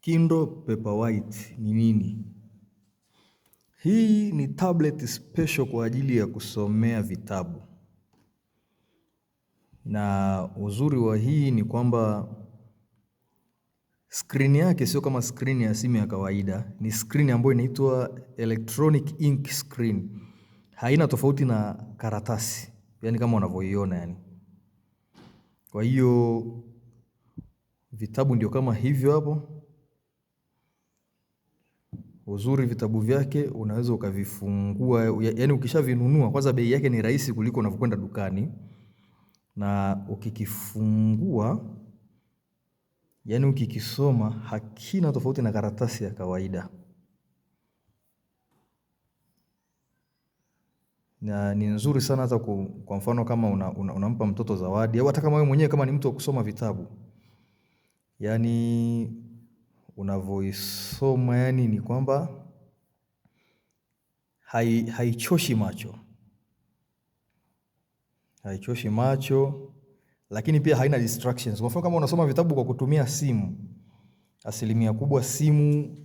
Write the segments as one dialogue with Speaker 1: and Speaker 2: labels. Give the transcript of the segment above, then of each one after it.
Speaker 1: Kindle Paperwhite ni nini? Hii ni tablet special kwa ajili ya kusomea vitabu. Na uzuri wa hii ni kwamba screen yake sio kama screen ya simu ya kawaida. Ni screen ambayo inaitwa electronic ink screen. Haina tofauti na karatasi. Yaani kama unavyoiona yani. Kwa hiyo vitabu ndio kama hivyo hapo. Uzuri vitabu vyake unaweza ukavifungua, yani ukishavinunua kwanza bei yake ni rahisi kuliko unavyokwenda dukani, na ukikifungua yani ukikisoma hakina tofauti na karatasi ya kawaida. Na ni nzuri sana hata kwa mfano kama unampa mtoto zawadi au hata kama wewe mwenyewe kama ni mtu wa kusoma vitabu. Yani unavyoisoma yani ni kwamba haichoshi macho. Haichoshi macho, lakini pia haina distractions. Kwa mfano kama unasoma vitabu kwa kutumia simu, asilimia kubwa simu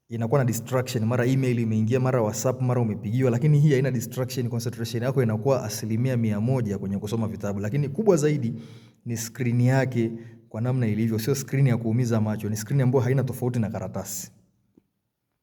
Speaker 1: inakuwa na distraction, mara email imeingia, mara WhatsApp, mara umepigiwa, lakini hii haina distraction. Concentration yako inakuwa asilimia 100 kwenye kusoma vitabu. Lakini kubwa zaidi ni screen yake kwa namna ilivyo, sio screen ya kuumiza macho, ni screen ambayo haina tofauti na karatasi.